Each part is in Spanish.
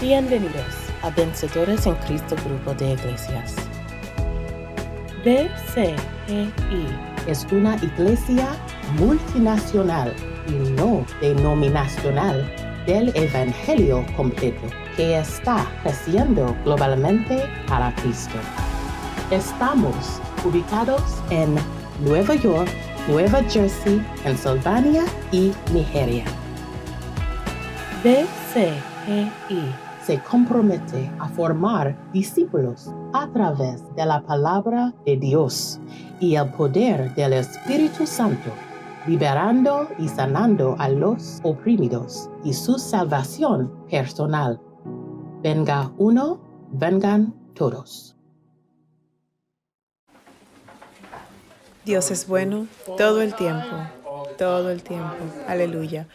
Bienvenidos a Vencedores en Cristo Grupo de Iglesias. BCGI es una iglesia multinacional y no denominacional del Evangelio completo que está creciendo globalmente para Cristo. Estamos ubicados en Nueva York, Nueva Jersey, Pensilvania y Nigeria. BCGI se compromete a formar discípulos a través de la palabra de Dios y el poder del Espíritu Santo, liberando y sanando a los oprimidos y su salvación personal. Venga uno, vengan todos. Dios es bueno todo el tiempo, todo el tiempo. Aleluya.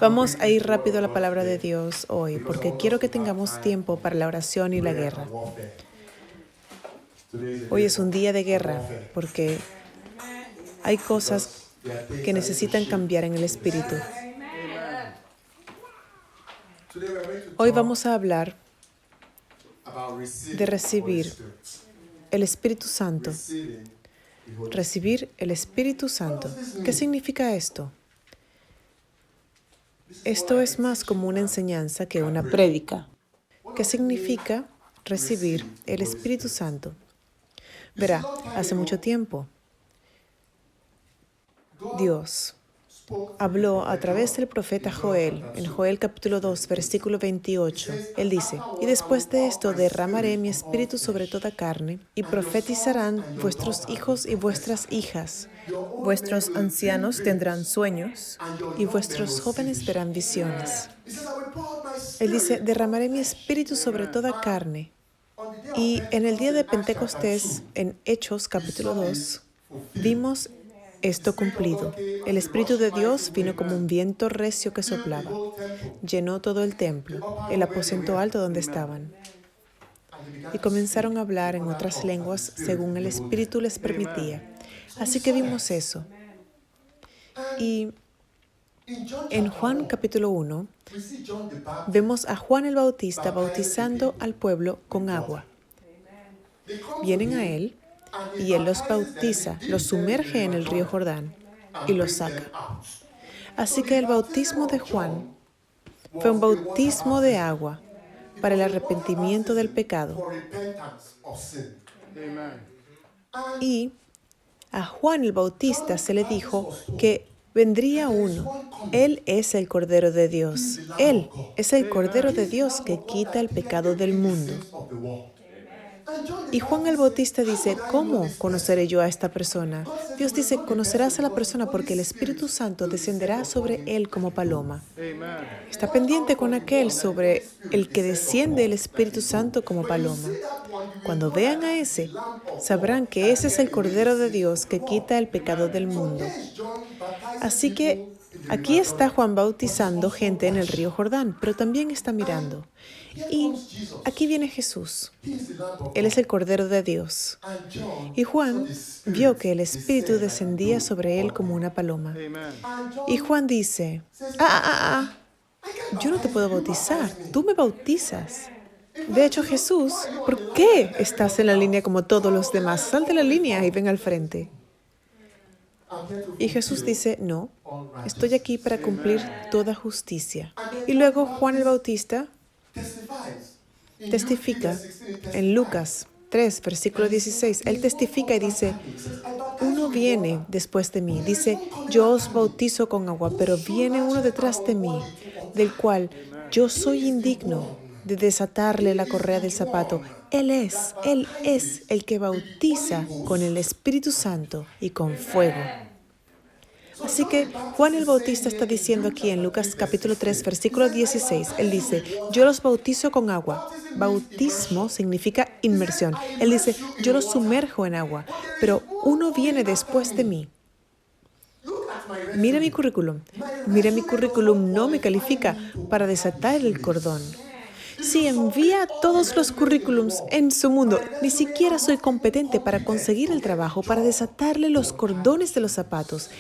Vamos a ir rápido a la palabra de Dios hoy, porque quiero que tengamos tiempo para la oración y la guerra. Hoy es un día de guerra, porque hay cosas que necesitan cambiar en el Espíritu. Hoy vamos a hablar de recibir el Espíritu Santo. Recibir el Espíritu Santo. ¿Qué significa esto? Esto es más como una enseñanza que una prédica. ¿Qué significa recibir el Espíritu Santo? Verá, hace mucho tiempo, Dios habló a través del profeta Joel, en Joel capítulo 2, versículo 28. Él dice, y después de esto derramaré mi espíritu sobre toda carne, y profetizarán vuestros hijos y vuestras hijas. Vuestros ancianos tendrán sueños, y vuestros jóvenes verán visiones. Él dice, derramaré mi espíritu sobre toda carne. Y en el día de Pentecostés, en Hechos capítulo 2, vimos esto cumplido. El Espíritu de Dios vino como un viento recio que soplaba. Llenó todo el templo, el aposento alto donde estaban. Y comenzaron a hablar en otras lenguas según el Espíritu les permitía. Así que vimos eso. Y en Juan capítulo 1, vemos a Juan el Bautista bautizando al pueblo con agua. Vienen a él y él los bautiza, los sumerge en el río Jordán y los saca. Así que el bautismo de Juan fue un bautismo de agua para el arrepentimiento del pecado. Y a Juan el Bautista se le dijo que vendría uno. Él es el Cordero de Dios. Él es el Cordero de Dios que quita el pecado del mundo. Y Juan el Bautista dice, ¿cómo conoceré yo a esta persona? Dios dice, conocerás a la persona porque el Espíritu Santo descenderá sobre él como paloma. Está pendiente con aquel sobre el que desciende el Espíritu Santo como paloma. Cuando vean a ese, sabrán que ese es el Cordero de Dios que quita el pecado del mundo. Así que aquí está Juan bautizando gente en el río Jordán, pero también está mirando. Y aquí viene Jesús. Él es el Cordero de Dios. Y Juan vio que el Espíritu descendía sobre él como una paloma. Y Juan dice, yo no te puedo bautizar, tú me bautizas. De hecho, Jesús, ¿por qué estás en la línea como todos los demás? Sal de la línea y ven al frente. Y Jesús dice, no, estoy aquí para cumplir toda justicia. Y luego Juan el Bautista testifica en Lucas 3, versículo 16. Él testifica y dice, uno viene después de mí. Dice, yo os bautizo con agua, pero viene uno detrás de mí, del cual yo soy indigno de desatarle la correa del zapato. Él es el que bautiza con el Espíritu Santo y con fuego. Así que Juan el Bautista está diciendo aquí en Lucas capítulo 3, versículo 16, él dice, yo los bautizo con agua. Bautismo significa inmersión. Él dice, yo los sumerjo en agua, pero uno viene después de mí. Mira mi currículum. Mira mi currículum no me califica para desatar el cordón. Si envía todos los currículums en su mundo, ni siquiera soy competente para conseguir el trabajo, para desatarle los cordones de los zapatos.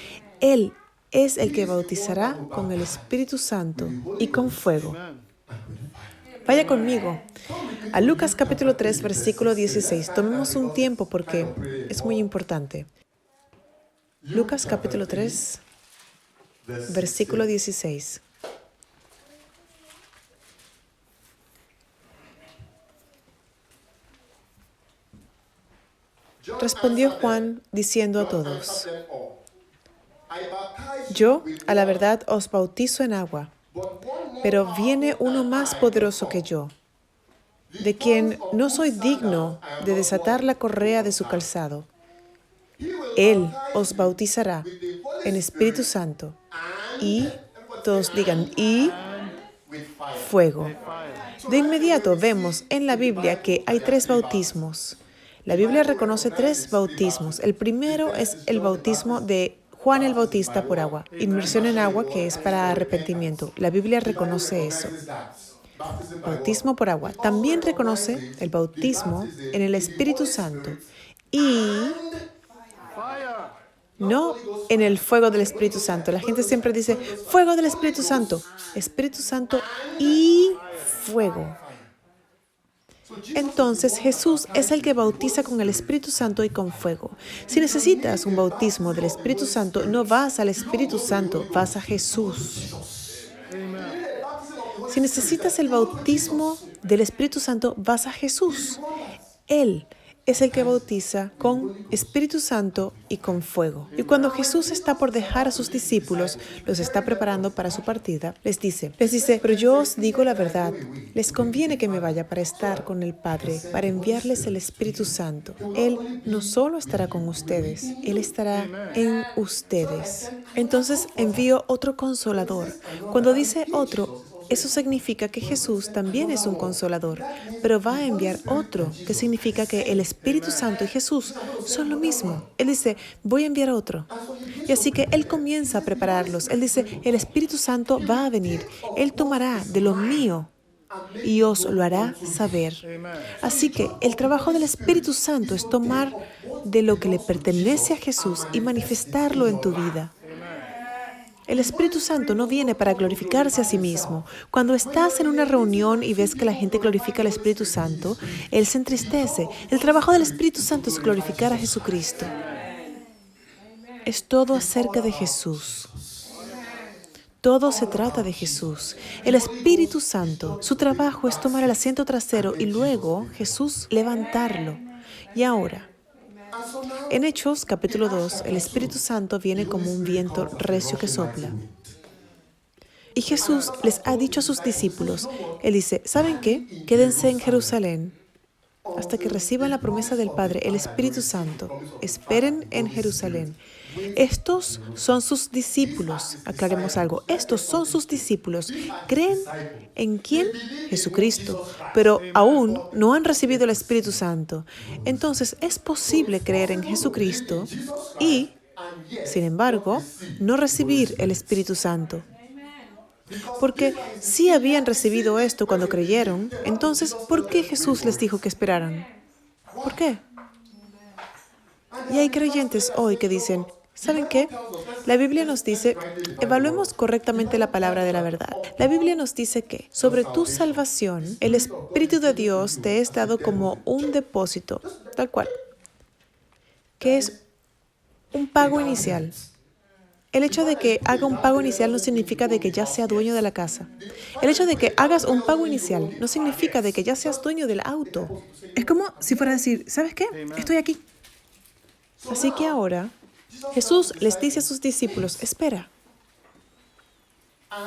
Él es el que bautizará con el Espíritu Santo y con fuego. Vaya conmigo a Lucas capítulo 3, versículo 16. Tomemos un tiempo porque es muy importante. Lucas capítulo 3, versículo 16. Respondió Juan diciendo a todos: Yo, a la verdad, os bautizo en agua, pero viene uno más poderoso que yo, de quien no soy digno de desatar la correa de su calzado. Él os bautizará en Espíritu Santo y, todos digan, y fuego. De inmediato vemos en la Biblia que hay 3 bautismos. La Biblia reconoce 3 bautismos. El primero es el bautismo de Juan el Bautista por agua, inmersión en agua que es para arrepentimiento. La Biblia reconoce eso. Bautismo por agua. También reconoce el bautismo en el Espíritu Santo y no en el fuego del Espíritu Santo. La gente siempre dice, fuego del Espíritu Santo. Espíritu Santo y fuego. Entonces Jesús es el que bautiza con el Espíritu Santo y con fuego. Si necesitas un bautismo del Espíritu Santo, no vas al Espíritu Santo, vas a Jesús. Si necesitas el bautismo del Espíritu Santo, vas a Jesús. Él es el que bautiza con Espíritu Santo y con fuego. Y cuando Jesús está por dejar a sus discípulos, los está preparando para su partida, les dice, pero yo os digo la verdad, les conviene que me vaya para estar con el Padre, para enviarles el Espíritu Santo. Él no solo estará con ustedes, Él estará en ustedes. Entonces envío otro consolador. Cuando dice otro, eso significa que Jesús también es un consolador, pero va a enviar otro, que significa que el Espíritu Santo y Jesús son lo mismo. Él dice, voy a enviar otro. Y así que Él comienza a prepararlos. Él dice, el Espíritu Santo va a venir. Él tomará de lo mío y os lo hará saber. Así que el trabajo del Espíritu Santo es tomar de lo que le pertenece a Jesús y manifestarlo en tu vida. El Espíritu Santo no viene para glorificarse a sí mismo. Cuando estás en una reunión y ves que la gente glorifica al Espíritu Santo, Él se entristece. El trabajo del Espíritu Santo es glorificar a Jesucristo. Es todo acerca de Jesús. Todo se trata de Jesús. El Espíritu Santo, su trabajo es tomar el asiento trasero y luego Jesús levantarlo. Y ahora, en Hechos, capítulo 2, el Espíritu Santo viene como un viento recio que sopla. Y Jesús les ha dicho a sus discípulos, Él dice, ¿saben qué? Quédense en Jerusalén hasta que reciban la promesa del Padre, el Espíritu Santo. Esperen en Jerusalén. Estos son sus discípulos. Aclaremos algo. Estos son sus discípulos. ¿Creen en quién? Jesucristo. Pero aún no han recibido el Espíritu Santo. Entonces es posible creer en Jesucristo y, sin embargo, no recibir el Espíritu Santo. Porque si habían recibido esto cuando creyeron, entonces, ¿por qué Jesús les dijo que esperaran? ¿Por qué? Y hay creyentes hoy que dicen, ¿saben qué? La Biblia nos dice, evaluemos correctamente la palabra de la verdad. La Biblia nos dice que sobre tu salvación, el Espíritu de Dios te es dado como un depósito, tal cual, que es un pago inicial. El hecho de que haga un pago inicial no significa de que ya sea dueño de la casa. El hecho de que hagas un pago inicial no significa de que ya seas dueño del auto. Es como si fuera a decir, ¿sabes qué? Estoy aquí. Así que ahora, Jesús les dice a sus discípulos, espera.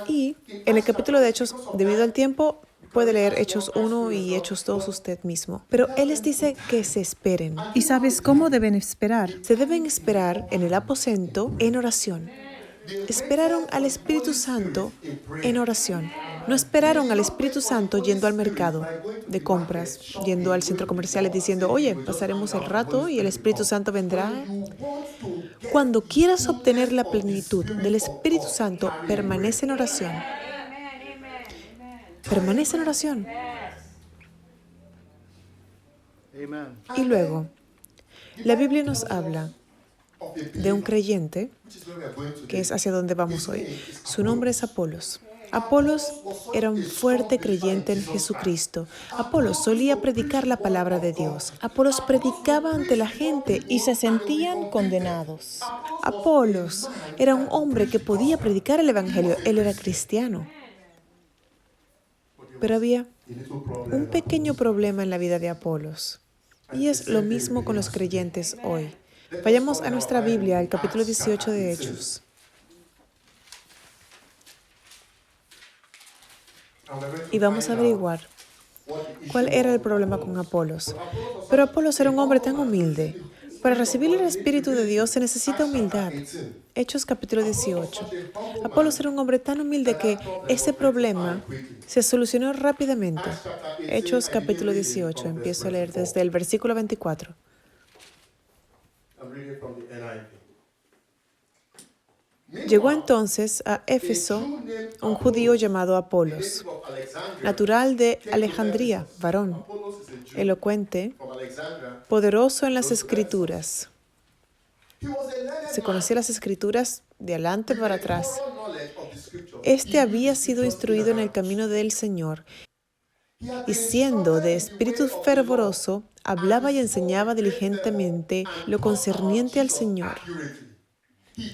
Y en el capítulo de Hechos, debido al tiempo, puede leer Hechos 1 y Hechos 2 usted mismo. Pero Él les dice que se esperen. ¿Y sabes cómo deben esperar? Se deben esperar en el aposento en oración. Esperaron al Espíritu Santo en oración. No esperaron al Espíritu Santo yendo al mercado de compras, yendo al centro comercial y diciendo, oye, pasaremos el rato y el Espíritu Santo vendrá. Cuando quieras obtener la plenitud del Espíritu Santo, permanece en oración. Permanece en oración. Y luego, la Biblia nos habla de un creyente, que es hacia donde vamos hoy. Su nombre es Apolos. Apolos era un fuerte creyente en Jesucristo. Apolos solía predicar la palabra de Dios. Apolos predicaba ante la gente y se sentían condenados. Apolos era un hombre que podía predicar el Evangelio. Él era cristiano. Pero había un pequeño problema en la vida de Apolos. Y es lo mismo con los creyentes hoy. Vayamos a nuestra Biblia, al capítulo 18 de Hechos. Y vamos a averiguar cuál era el problema con Apolos. Pero Apolos era un hombre tan humilde. Para recibir el Espíritu de Dios se necesita humildad. Hechos capítulo 18. Apolos era un hombre tan humilde que ese problema se solucionó rápidamente. Hechos capítulo 18. Empiezo a leer desde el versículo 24. Llegó entonces a Éfeso un judío llamado Apolos, natural de Alejandría, varón, elocuente, poderoso en las Escrituras. Se conocía las Escrituras de adelante para atrás. Este había sido instruido en el camino del Señor y siendo de espíritu fervoroso, hablaba y enseñaba diligentemente lo concerniente al Señor.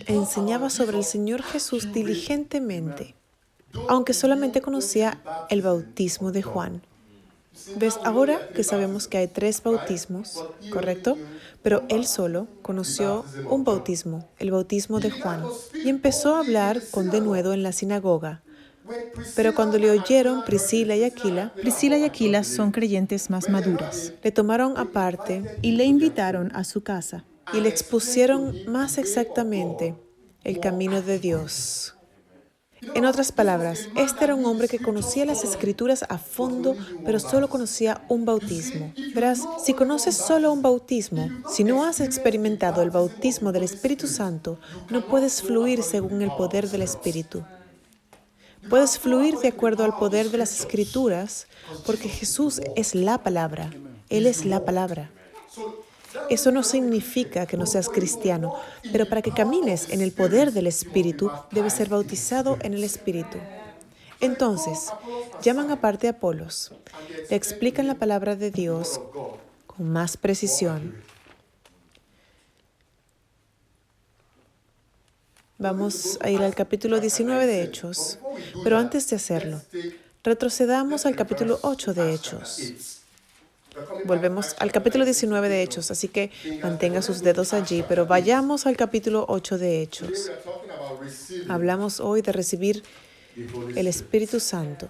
Enseñaba sobre el Señor Jesús diligentemente, aunque solamente conocía el bautismo de Juan. ¿Ves? Ahora que sabemos que hay 3 bautismos, ¿correcto? Pero él solo conoció un bautismo, el bautismo de Juan, y empezó a hablar con denuedo en la sinagoga. Pero cuando le oyeron Priscila y Aquila son creyentes más maduras le tomaron aparte y le invitaron a su casa. y le expusieron más exactamente el camino de Dios. En otras palabras, este era un hombre que conocía las Escrituras a fondo, pero solo conocía un bautismo. Verás, si conoces solo un bautismo, si no has experimentado el bautismo del Espíritu Santo, no puedes fluir según el poder del Espíritu. Puedes fluir de acuerdo al poder de las Escrituras, porque Jesús es la palabra. Él es la palabra. Eso no significa que no seas cristiano, pero para que camines en el poder del Espíritu, debes ser bautizado en el Espíritu. Entonces, llaman aparte a Apolos, le explican la palabra de Dios con más precisión. Vamos a ir al capítulo 19 de Hechos, pero antes de hacerlo, retrocedamos al capítulo 8 de Hechos. Volvemos al capítulo 19 de Hechos, así que mantenga sus dedos allí, pero vayamos al capítulo 8 de Hechos. Hablamos hoy de recibir el Espíritu Santo.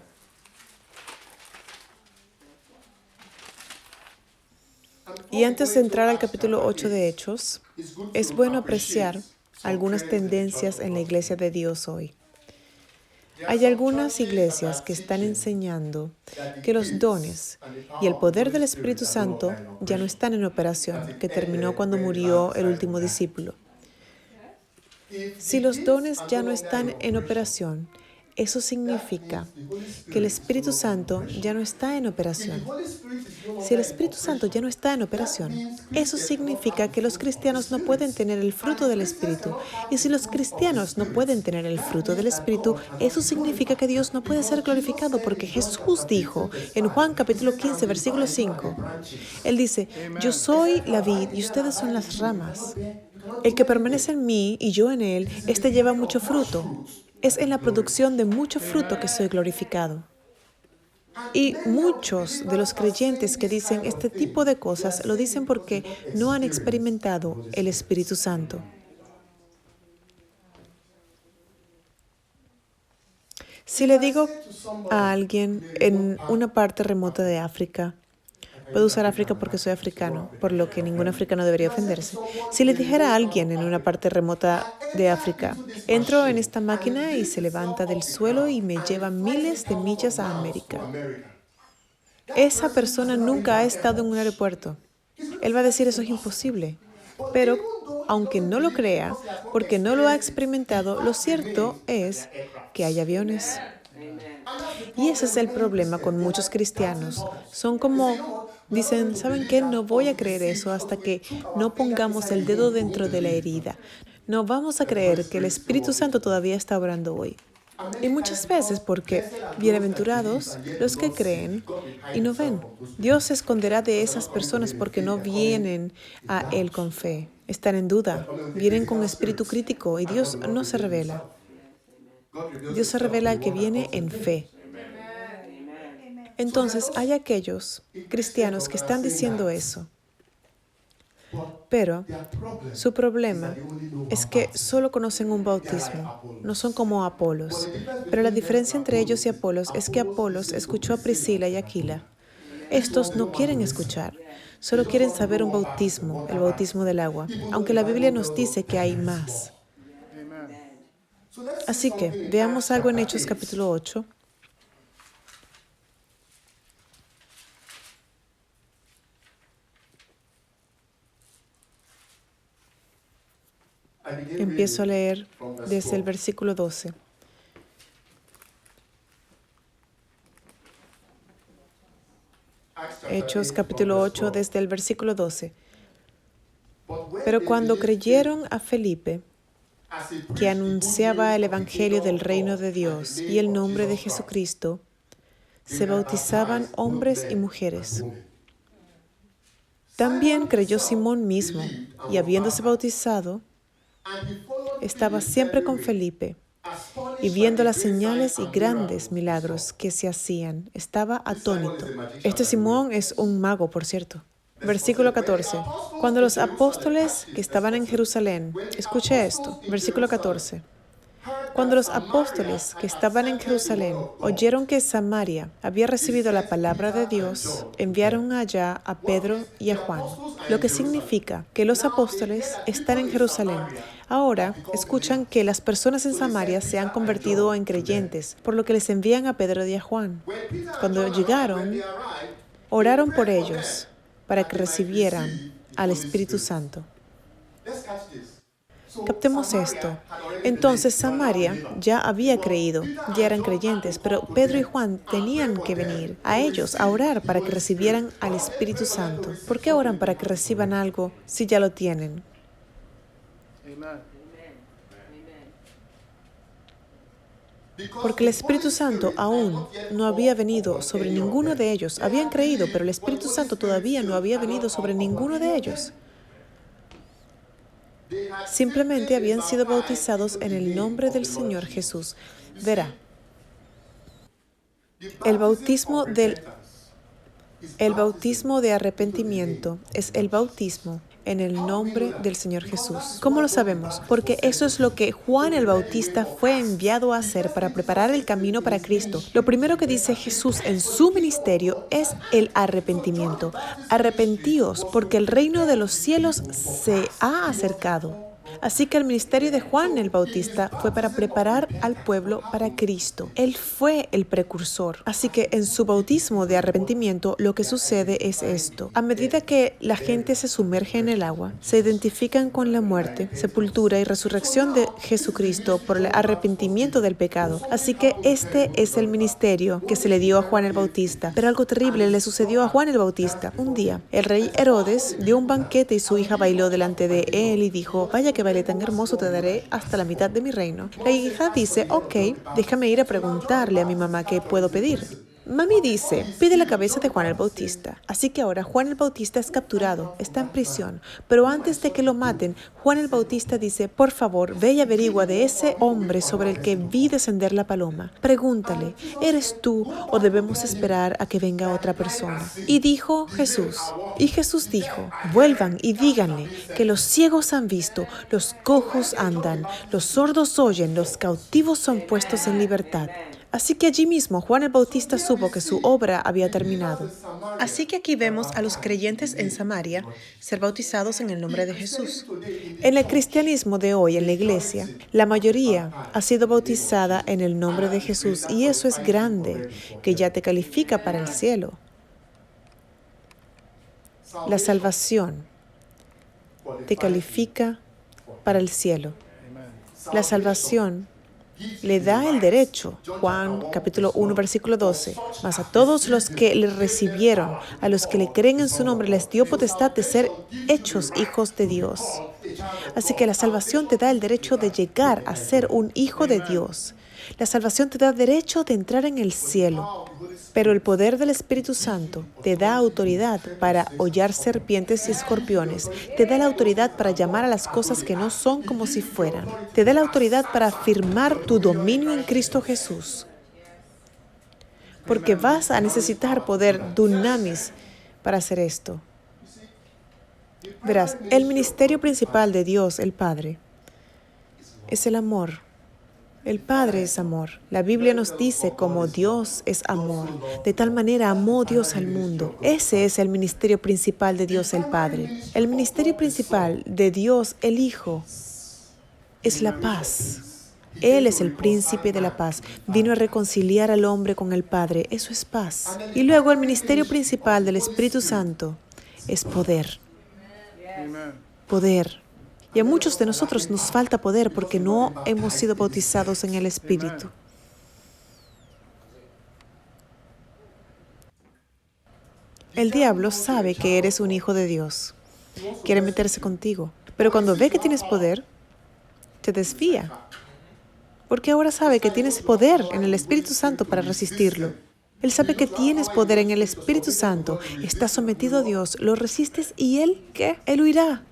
Y antes de entrar al capítulo 8 de Hechos, es bueno apreciar algunas tendencias en la iglesia de Dios hoy. Hay algunas iglesias que están enseñando que los dones y el poder del Espíritu Santo ya no están en operación, que terminó cuando murió el último discípulo. Si los dones ya no están en operación, eso significa que el Espíritu Santo ya no está en operación. Si el Espíritu Santo ya no está en operación, eso significa que los cristianos no pueden tener el fruto del Espíritu. Y si los cristianos no pueden tener el fruto del Espíritu, eso significa que Dios no puede ser glorificado, porque Jesús dijo en Juan capítulo 15, versículo 5, Él dice, yo soy la vid y ustedes son las ramas. El que permanece en mí y yo en él, éste lleva mucho fruto. Es en la producción de mucho fruto que soy glorificado. Y muchos de los creyentes que dicen este tipo de cosas lo dicen porque no han experimentado el Espíritu Santo. Si le digo a alguien en una parte remota de África, puedo usar África porque soy africano, por lo que ningún africano debería ofenderse. Si le dijera a alguien en una parte remota de África, entro en esta máquina y se levanta del suelo y me lleva miles de millas a América. Esa persona nunca ha estado en un aeropuerto. Él va a decir eso es imposible. Pero, aunque no lo crea, porque no lo ha experimentado, lo cierto es que hay aviones. Y ese es el problema con muchos cristianos. Son como, dicen, ¿saben qué? No voy a creer eso hasta que no pongamos el dedo dentro de la herida. No vamos a creer que el Espíritu Santo todavía está obrando hoy. Y muchas veces porque bienaventurados los que creen y no ven. Dios se esconderá de esas personas porque no vienen a Él con fe. Están en duda, vienen con espíritu crítico y Dios no se revela. Dios se revela al que viene en fe. Entonces hay aquellos cristianos que están diciendo eso. Pero su problema es que solo conocen un bautismo, no son como Apolos. Pero la diferencia entre ellos y Apolos es que Apolos escuchó a Priscila y Aquila. Estos no quieren escuchar, solo quieren saber un bautismo, el bautismo del agua, aunque la Biblia nos dice que hay más. Así que veamos algo en Hechos capítulo 8. Empiezo a leer desde el versículo 12. Hechos capítulo 8 desde el versículo 12. Pero cuando creyeron a Felipe, que anunciaba el Evangelio del reino de Dios y el nombre de Jesucristo, se bautizaban hombres y mujeres. También creyó Simón mismo, y habiéndose bautizado, estaba siempre con Felipe, y viendo las señales y grandes milagros que se hacían, estaba atónito. Este Simón es un mago, por cierto. Versículo 14. Cuando los apóstoles que estaban en Jerusalén, escuche esto, versículo 14. Cuando los apóstoles que estaban en Jerusalén oyeron que Samaria había recibido la palabra de Dios, enviaron allá a Pedro y a Juan, lo que significa que los apóstoles están en Jerusalén. Ahora escuchan que las personas en Samaria se han convertido en creyentes, por lo que les envían a Pedro y a Juan. Cuando llegaron, oraron por ellos para que recibieran al Espíritu Santo. Captemos esto. Entonces Samaria ya había creído, ya eran creyentes, pero Pedro y Juan tenían que venir a ellos a orar para que recibieran al Espíritu Santo. ¿Por qué oran para que reciban algo si ya lo tienen? Porque el Espíritu Santo aún no había venido sobre ninguno de ellos. Habían creído, pero el Espíritu Santo todavía no había venido sobre ninguno de ellos. Simplemente habían sido bautizados en el nombre del Señor Jesús. Verá, el bautismo de arrepentimiento es el bautismo en el nombre del Señor Jesús. ¿Cómo lo sabemos? Porque eso es lo que Juan el Bautista fue enviado a hacer para preparar el camino para Cristo. Lo primero que dice Jesús en su ministerio es el arrepentimiento. Arrepentíos, porque el reino de los cielos se ha acercado. Así que el ministerio de Juan el Bautista fue para preparar al pueblo para Cristo. Él fue el precursor. Así que en su bautismo de arrepentimiento lo que sucede es esto. A medida que la gente se sumerge en el agua, se identifican con la muerte, sepultura y resurrección de Jesucristo por el arrepentimiento del pecado. Así que este es el ministerio que se le dio a Juan el Bautista. Pero algo terrible le sucedió a Juan el Bautista. Un día, el rey Herodes dio un banquete y su hija bailó delante de él y dijo, vaya que baile tan hermoso, te daré hasta la mitad de mi reino. La hija dice, ok, déjame ir a preguntarle a mi mamá qué puedo pedir. Mami dice, pide la cabeza de Juan el Bautista. Así que ahora Juan el Bautista es capturado, está en prisión. Pero antes de que lo maten, Juan el Bautista dice, por favor, ve y averigua de ese hombre sobre el que vi descender la paloma. Pregúntale, ¿eres tú o debemos esperar a que venga otra persona? Y dijo Jesús. Y Jesús dijo, vuelvan y díganle que los ciegos han visto, los cojos andan, los sordos oyen, los cautivos son puestos en libertad. Así que allí mismo Juan el Bautista supo que su obra había terminado. Así que aquí vemos a los creyentes en Samaria ser bautizados en el nombre de Jesús. En el cristianismo de hoy, en la iglesia, la mayoría ha sido bautizada en el nombre de Jesús y eso es grande, que ya te califica para el cielo. La salvación te califica para el cielo. La salvación le da el derecho, Juan capítulo 1, versículo 12, mas a todos los que le recibieron, a los que le creen en su nombre, les dio potestad de ser hechos hijos de Dios. Así que la salvación te da el derecho de llegar a ser un hijo de Dios. La salvación te da derecho de entrar en el cielo, pero el poder del Espíritu Santo te da autoridad para hollar serpientes y escorpiones, te da la autoridad para llamar a las cosas que no son como si fueran, te da la autoridad para afirmar tu dominio en Cristo Jesús. Porque vas a necesitar poder dunamis para hacer esto. Verás, el ministerio principal de Dios, el Padre, es el amor. El Padre es amor. La Biblia nos dice como Dios es amor. De tal manera amó Dios al mundo. Ese es el ministerio principal de Dios el Padre. El ministerio principal de Dios el Hijo es la paz. Él es el príncipe de la paz. Vino a reconciliar al hombre con el Padre. Eso es paz. Y luego el ministerio principal del Espíritu Santo es poder. Poder. Y a muchos de nosotros nos falta poder porque no hemos sido bautizados en el Espíritu. El diablo sabe que eres un hijo de Dios. Quiere meterse contigo. Pero cuando ve que tienes poder, te desvía. Porque ahora sabe que tienes poder en el Espíritu Santo para resistirlo. Él sabe que tienes poder en el Espíritu Santo. Estás sometido a Dios, lo resistes y Él, ¿qué? Él huirá.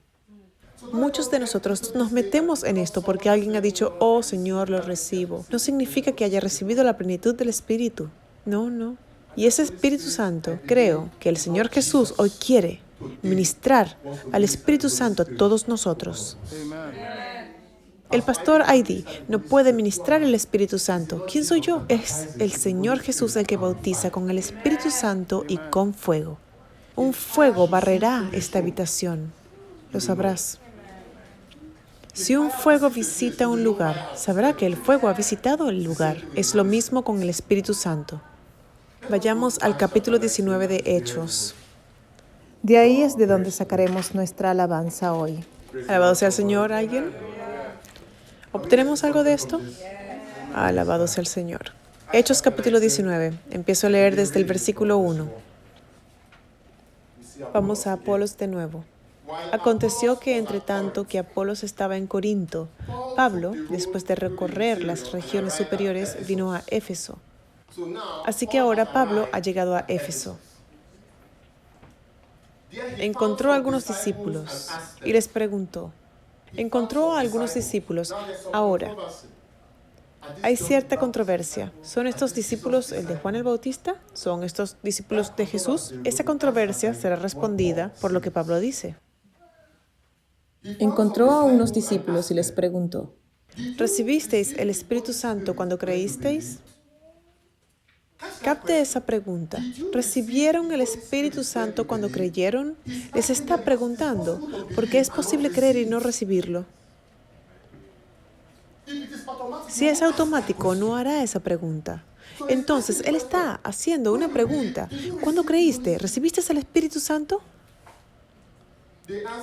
Muchos de nosotros nos metemos en esto porque alguien ha dicho, oh Señor, lo recibo. No significa que haya recibido la plenitud del Espíritu. No. Y ese Espíritu Santo, creo que el Señor Jesús hoy quiere ministrar al Espíritu Santo a todos nosotros. El pastor Heidi no puede ministrar el Espíritu Santo. ¿Quién soy yo? Es el Señor Jesús el que bautiza con el Espíritu Santo y con fuego. Un fuego barrerá esta habitación. Lo sabrás. Si un fuego visita un lugar, sabrá que el fuego ha visitado el lugar. Es lo mismo con el Espíritu Santo. Vayamos al capítulo 19 de Hechos. De ahí es de donde sacaremos nuestra alabanza hoy. Alabado sea el Señor, ¿alguien? ¿Obtenemos algo de esto? Alabado sea el Señor. Hechos capítulo 19. Empiezo a leer desde el versículo 1. Vamos a Apolos de nuevo. Aconteció que entre tanto que Apolos estaba en Corinto, Pablo, después de recorrer las regiones superiores, vino a Éfeso. Así que ahora Pablo ha llegado a Éfeso. Encontró a algunos discípulos y les preguntó. Ahora, hay cierta controversia. ¿Son estos discípulos el de Juan el Bautista? ¿Son estos discípulos de Jesús? Esa controversia será respondida por lo que Pablo dice. Encontró a unos discípulos y les preguntó, ¿recibisteis el Espíritu Santo cuando creísteis? Capte esa pregunta. ¿Recibieron el Espíritu Santo cuando creyeron? Les está preguntando, porque es posible creer y no recibirlo. Si es automático, no hará esa pregunta. Entonces, él está haciendo una pregunta. ¿Cuándo creíste? ¿Recibiste el Espíritu Santo?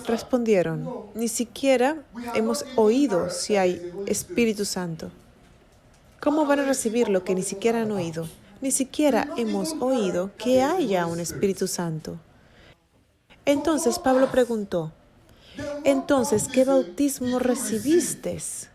Respondieron, ni siquiera hemos oído si hay Espíritu Santo. ¿Cómo van a recibir lo que ni siquiera han oído? Ni siquiera hemos oído que haya un Espíritu Santo. Entonces Pablo preguntó, entonces, ¿qué bautismo recibisteis?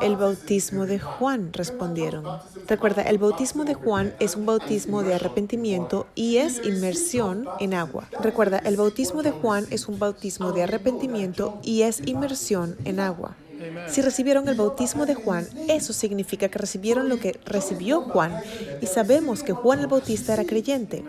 El bautismo de Juan, respondieron. Recuerda, el bautismo de Juan es un bautismo de arrepentimiento y es inmersión en agua. Recuerda, el bautismo de Juan es un bautismo de arrepentimiento y es inmersión en agua. Si recibieron el bautismo de Juan, eso significa que recibieron lo que recibió Juan. Y sabemos que Juan el Bautista era creyente.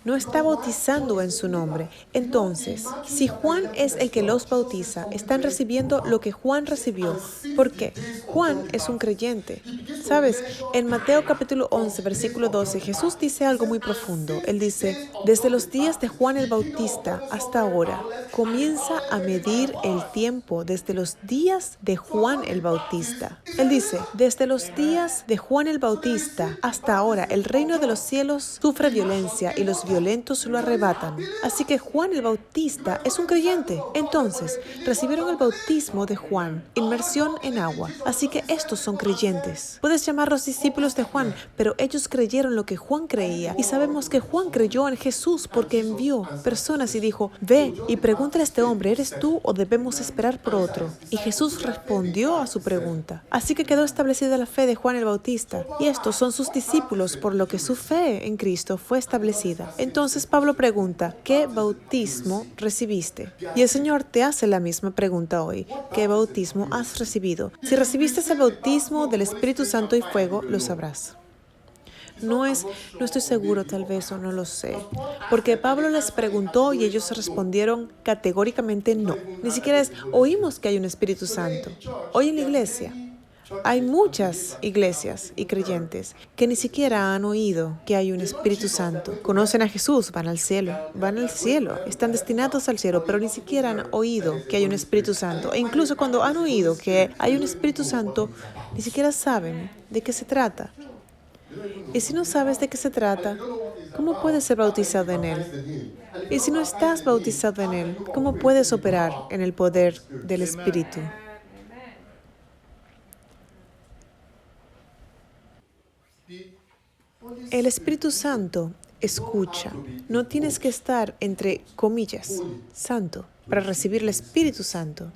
No está bautizando en su nombre. Entonces, si Juan es el que los bautiza, están recibiendo lo que Juan recibió. ¿Por qué? Juan es un creyente. ¿Sabes? En Mateo capítulo 11, versículo 12, Jesús dice algo muy profundo. Él dice, desde los días de Juan el Bautista hasta ahora, comienza a medir el tiempo desde los días de Juan el Bautista. Él dice, desde los días de Juan el Bautista hasta ahora, el reino de los cielos sufre violencia y los violentos lo arrebatan. Así que Juan el Bautista es un creyente. Entonces, recibieron el bautismo de Juan, inmersión en agua. Así que estos son creyentes. Puedes llamarlos discípulos de Juan, pero ellos creyeron lo que Juan creía. Y sabemos que Juan creyó en Jesús porque envió personas y dijo, ve y pregúntale a este hombre, ¿eres tú o debemos esperar por otro? Y Jesús respondió a su pregunta. Así que quedó establecida la fe de Juan el Bautista. Y estos son sus discípulos, por lo que su fe en Cristo fue establecida. Entonces Pablo pregunta, ¿qué bautismo recibiste? Y el Señor te hace la misma pregunta hoy. ¿Qué bautismo has recibido? Si recibiste el bautismo del Espíritu Santo y fuego, lo sabrás. No estoy seguro tal vez o no lo sé, porque Pablo les preguntó y ellos respondieron categóricamente no. Ni siquiera oímos que hay un Espíritu Santo. Hoy en la iglesia hay muchas iglesias y creyentes que ni siquiera han oído que hay un Espíritu Santo. Conocen a Jesús, van al cielo, están destinados al cielo, pero ni siquiera han oído que hay un Espíritu Santo. E incluso cuando han oído que hay un Espíritu Santo, ni siquiera saben de qué se trata. Y si no sabes de qué se trata, ¿cómo puedes ser bautizado en Él? Y si no estás bautizado en Él, ¿cómo puedes operar en el poder del Espíritu? El Espíritu Santo escucha. No tienes que estar, entre comillas, santo para recibir el Espíritu Santo.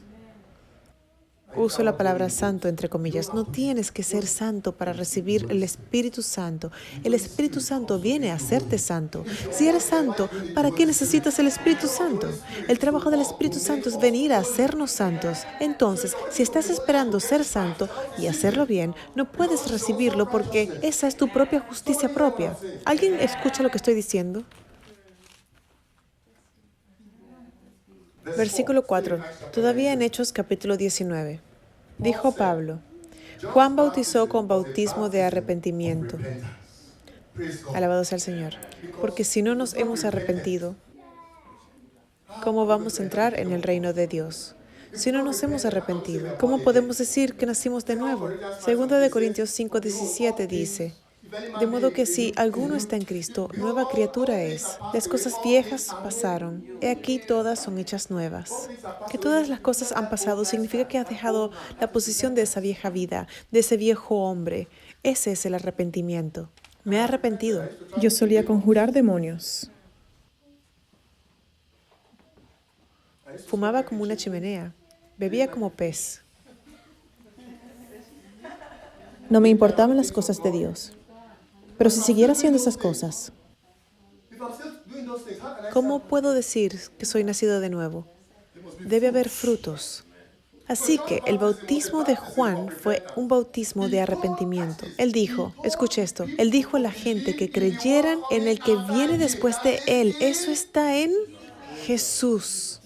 Uso la palabra santo entre comillas. No tienes que ser santo para recibir el Espíritu Santo. El Espíritu Santo viene a hacerte santo. Si eres santo, ¿para qué necesitas el Espíritu Santo? El trabajo del Espíritu Santo es venir a hacernos santos. Entonces, si estás esperando ser santo y hacerlo bien, no puedes recibirlo porque esa es tu propia justicia propia. ¿Alguien escucha lo que estoy diciendo? Versículo 4. Todavía en Hechos capítulo 19. Dijo Pablo, Juan bautizó con bautismo de arrepentimiento. Alabado sea el Señor. Porque si no nos hemos arrepentido, ¿cómo vamos a entrar en el reino de Dios? Si no nos hemos arrepentido, ¿cómo podemos decir que nacimos de nuevo? Segunda de Corintios 5:17 dice, de modo que si alguno está en Cristo, nueva criatura es. Las cosas viejas pasaron, he aquí todas son hechas nuevas. Que todas las cosas han pasado significa que has dejado la posición de esa vieja vida, de ese viejo hombre. Ese es el arrepentimiento. Me he arrepentido. Yo solía conjurar demonios. Fumaba como una chimenea. Bebía como pez. No me importaban las cosas de Dios. Pero si siguiera haciendo esas cosas, ¿cómo puedo decir que soy nacido de nuevo? Debe haber frutos. Así que el bautismo de Juan fue un bautismo de arrepentimiento. Él dijo, escuche esto, él dijo a la gente que creyeran en el que viene después de él. Eso está en Jesús.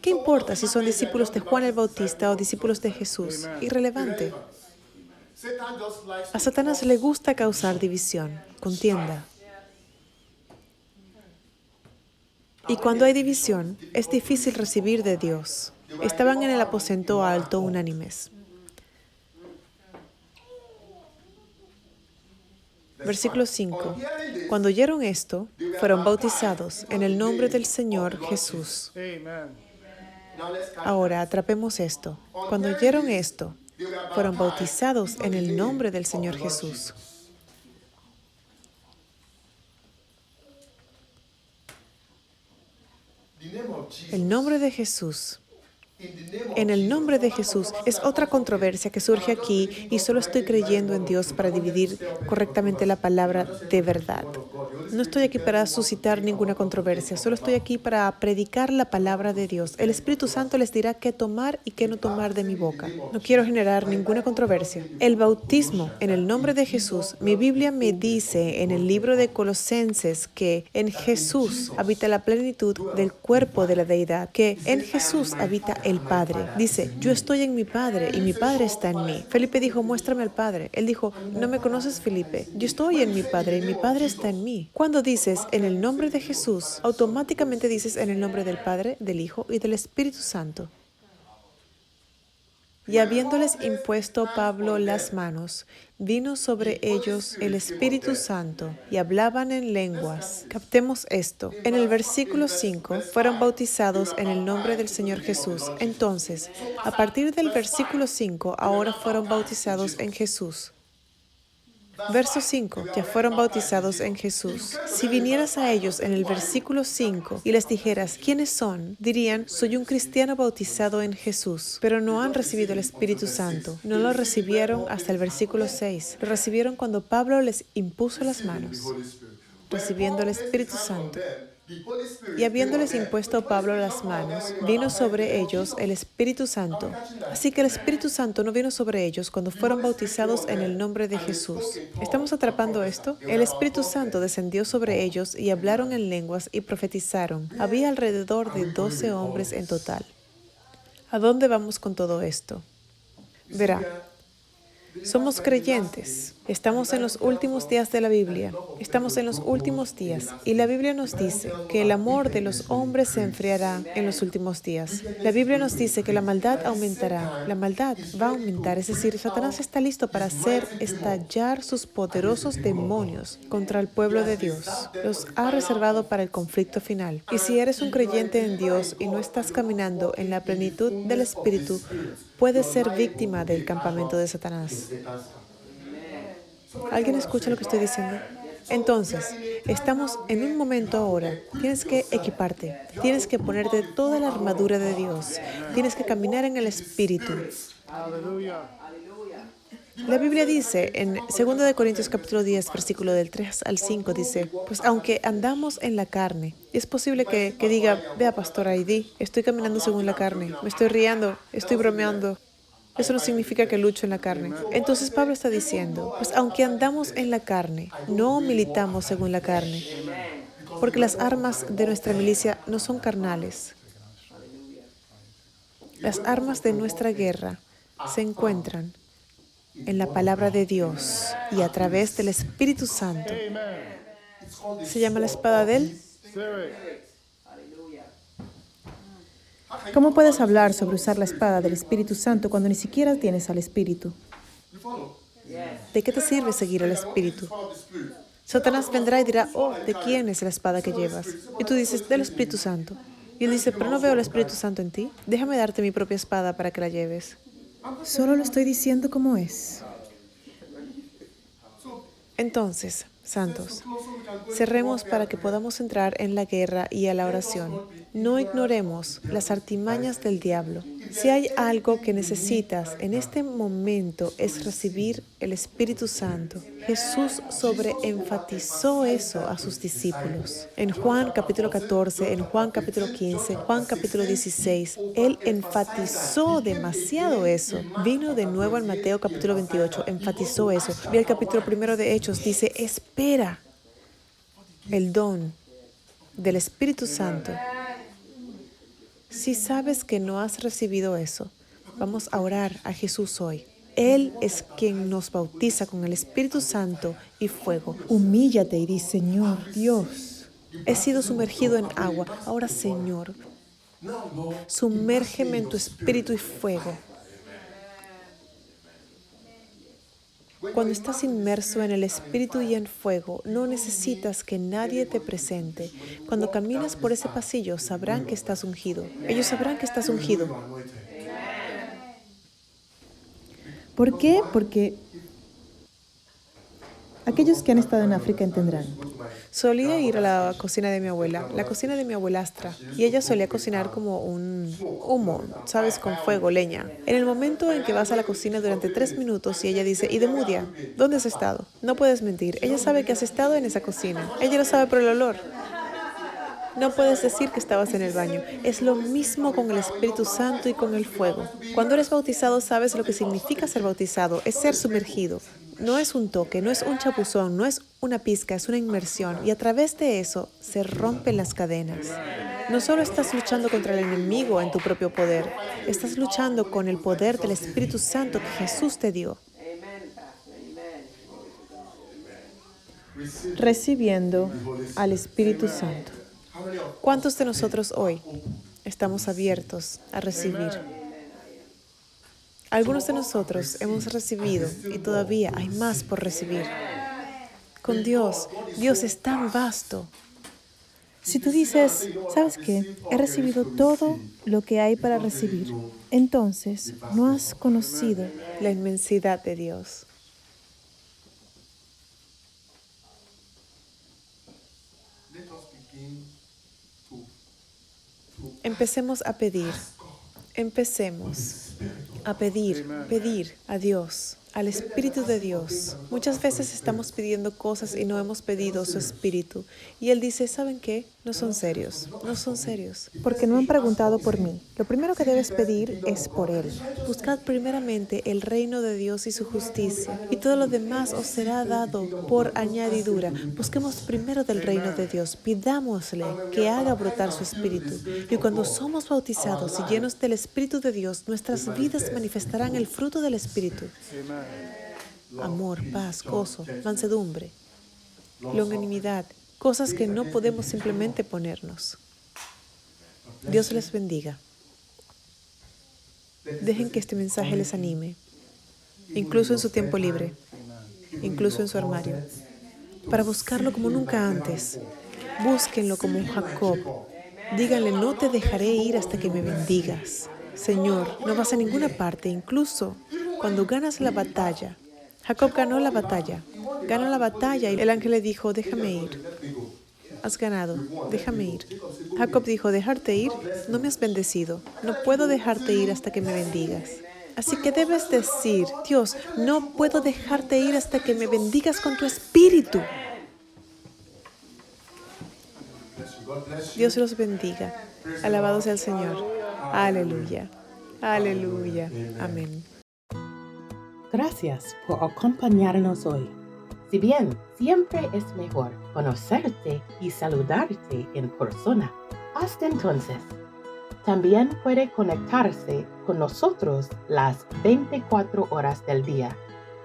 ¿Qué importa si son discípulos de Juan el Bautista o discípulos de Jesús? Irrelevante. A Satanás le gusta causar división, contienda. Y cuando hay división, es difícil recibir de Dios. Estaban en el aposento alto unánimes. Versículo 5. Cuando oyeron esto, fueron bautizados en el nombre del Señor Jesús. Ahora atrapemos esto. Cuando oyeron esto, fueron bautizados en el nombre del Señor Jesús. El nombre de Jesús. En el nombre de Jesús es otra controversia que surge aquí y solo estoy creyendo en Dios para dividir correctamente la palabra de verdad. No estoy aquí para suscitar ninguna controversia, solo estoy aquí para predicar la palabra de Dios. El Espíritu Santo les dirá qué tomar y qué no tomar de mi boca. No quiero generar ninguna controversia. El bautismo en el nombre de Jesús, mi Biblia me dice en el libro de Colosenses que en Jesús habita la plenitud del cuerpo de la deidad, que en Jesús habita el Padre. Dice, yo estoy en mi Padre y mi Padre está en mí. Felipe dijo, muéstrame al Padre. Él dijo, no me conoces, Felipe. Yo estoy en mi Padre y mi Padre está en mí. Cuando dices en el nombre de Jesús, automáticamente dices en el nombre del Padre, del Hijo y del Espíritu Santo. Y habiéndoles impuesto Pablo las manos, vino sobre ellos el Espíritu Santo y hablaban en lenguas. Captemos esto. En el versículo 5, fueron bautizados en el nombre del Señor Jesús. Entonces, a partir del versículo 5, ahora fueron bautizados en Jesús. Verso 5. Ya fueron bautizados en Jesús. Si vinieras a ellos en el versículo 5 y les dijeras, ¿quiénes son?, dirían, soy un cristiano bautizado en Jesús. Pero no han recibido el Espíritu Santo. No lo recibieron hasta el versículo 6. Lo recibieron cuando Pablo les impuso las manos, recibiendo el Espíritu Santo. Y habiéndoles impuesto Pablo las manos, vino sobre ellos el Espíritu Santo. Así que el Espíritu Santo no vino sobre ellos cuando fueron bautizados en el nombre de Jesús. ¿Estamos atrapando esto? El Espíritu Santo descendió sobre ellos y hablaron en lenguas y profetizaron. Había alrededor de 12 hombres en total. ¿A dónde vamos con todo esto? Verá. Somos creyentes. Estamos en los últimos días de la Biblia. Estamos en los últimos días. Y la Biblia nos dice que el amor de los hombres se enfriará en los últimos días. La Biblia nos dice que la maldad aumentará. La maldad va a aumentar. Es decir, Satanás está listo para hacer estallar sus poderosos demonios contra el pueblo de Dios. Los ha reservado para el conflicto final. Y si eres un creyente en Dios y no estás caminando en la plenitud del Espíritu, puedes ser víctima del campamento de Satanás. ¿Alguien escucha lo que estoy diciendo? Entonces, estamos en un momento ahora. Tienes que equiparte. Tienes que ponerte toda la armadura de Dios. Tienes que caminar en el Espíritu. La Biblia dice en 2 Corintios capítulo 10, versículo del 3 al 5, dice, pues aunque andamos en la carne, es posible que diga, vea pastor Heidi, estoy caminando según la carne, me estoy riendo, estoy bromeando. Eso no significa que lucho en la carne. Entonces Pablo está diciendo, pues aunque andamos en la carne, no militamos según la carne, porque las armas de nuestra milicia no son carnales. Las armas de nuestra guerra se encuentran en la palabra de Dios y a través del Espíritu Santo. ¿Se llama la espada de él? ¿Cómo puedes hablar sobre usar la espada del Espíritu Santo cuando ni siquiera tienes al Espíritu? ¿De qué te sirve seguir al Espíritu? Satanás vendrá y dirá, oh, ¿de quién es la espada que llevas? Y tú dices, del Espíritu Santo. Y él dice, pero no veo el Espíritu Santo en ti. Déjame darte mi propia espada para que la lleves. Solo lo estoy diciendo como es. Entonces, santos, cerremos para que podamos entrar en la guerra y a la oración. No ignoremos las artimañas del diablo. Si hay algo que necesitas en este momento es recibir el Espíritu Santo. Jesús sobreenfatizó eso a sus discípulos. En Juan capítulo 14, en Juan capítulo 15, Juan capítulo 16, Él enfatizó demasiado eso. Vino de nuevo en Mateo capítulo 28, enfatizó eso. Vi el capítulo 1 de Hechos, dice, espera el don del Espíritu Santo. Si sabes que no has recibido eso, vamos a orar a Jesús hoy. Él es quien nos bautiza con el Espíritu Santo y fuego. Humíllate y di, Señor, Dios. He sido sumergido en agua. Ahora, Señor, sumérgeme en tu Espíritu y fuego. Cuando estás inmerso en el Espíritu y en fuego, no necesitas que nadie te presente. Cuando caminas por ese pasillo, sabrán que estás ungido. Ellos sabrán que estás ungido. ¿Por qué? Porque aquellos que han estado en África entenderán. Solía ir a la cocina de mi abuela, la cocina de mi abuelastra, y ella solía cocinar como un humo, ¿sabes? Con fuego, leña. En el momento en que vas a la cocina durante 3 minutos y ella dice, ¿y Demudia? ¿Dónde has estado? No puedes mentir. Ella sabe que has estado en esa cocina. Ella lo sabe por el olor. No puedes decir que estabas en el baño. Es lo mismo con el Espíritu Santo y con el fuego. Cuando eres bautizado, sabes lo que significa ser bautizado. Es ser sumergido. No es un toque, no es un chapuzón, no es una pizca, es una inmersión. Y a través de eso se rompen las cadenas. No solo estás luchando contra el enemigo en tu propio poder, estás luchando con el poder del Espíritu Santo que Jesús te dio. Recibiendo al Espíritu Santo. ¿Cuántos de nosotros hoy estamos abiertos a recibir Algunos de nosotros hemos recibido y todavía hay más por recibir. Con Dios, Dios es tan vasto. Si tú dices, ¿sabes qué? He recibido todo lo que hay para recibir. Entonces, no has conocido La inmensidad de Dios. Empecemos a pedir. Empecemos a pedir a Dios, al Espíritu de Dios. Muchas veces estamos pidiendo cosas y no hemos pedido su Espíritu. Y Él dice, ¿saben qué? No son serios, no son serios. porque no han preguntado por mí. Lo primero que debes pedir es por Él. Buscad primeramente el reino de Dios y su justicia, y todo lo demás os será dado por añadidura. Busquemos primero del reino de Dios, pidámosle que haga brotar su Espíritu. Y cuando somos bautizados y llenos del Espíritu de Dios, nuestras vidas manifestarán el fruto del Espíritu. Amor, paz, gozo, mansedumbre, longanimidad, cosas que no podemos simplemente ponernos. Dios les bendiga. Dejen que este mensaje les anime, incluso en su tiempo libre, incluso en su armario, para buscarlo como nunca antes. Búsquenlo como un Jacob. Díganle, no te dejaré ir hasta que me bendigas. Señor, no vas a ninguna parte, incluso cuando ganas la batalla. Jacob ganó la batalla y el ángel le dijo, déjame ir. Has ganado, déjame ir. Jacob dijo, ¿dejarte ir? No me has bendecido. No puedo dejarte ir hasta que me bendigas. Así que debes decir, Dios, no puedo dejarte ir hasta que me bendigas con tu Espíritu. Dios los bendiga. Alabado sea el Señor. Aleluya. Aleluya. Amén. Gracias por acompañarnos hoy. Si bien siempre es mejor conocerte y saludarte en persona, hasta entonces, también puede conectarse con nosotros las 24 horas del día,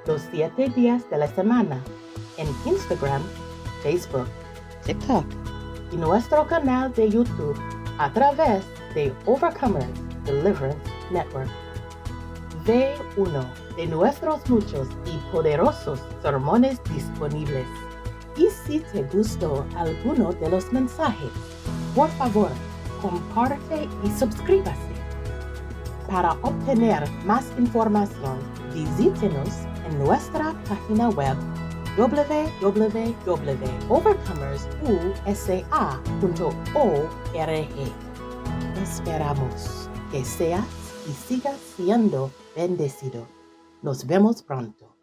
los 7 días de la semana, en Instagram, Facebook, TikTok y nuestro canal de YouTube a través de Overcomers Deliverance Network. Ve uno de nuestros muchos y poderosos sermones disponibles. Y si te gustó alguno de los mensajes, por favor, comparte y suscríbase. Para obtener más información, visítenos en nuestra página web www.overcomersusa.org. Esperamos que seas y sigas siendo bendecido. Nos vemos pronto.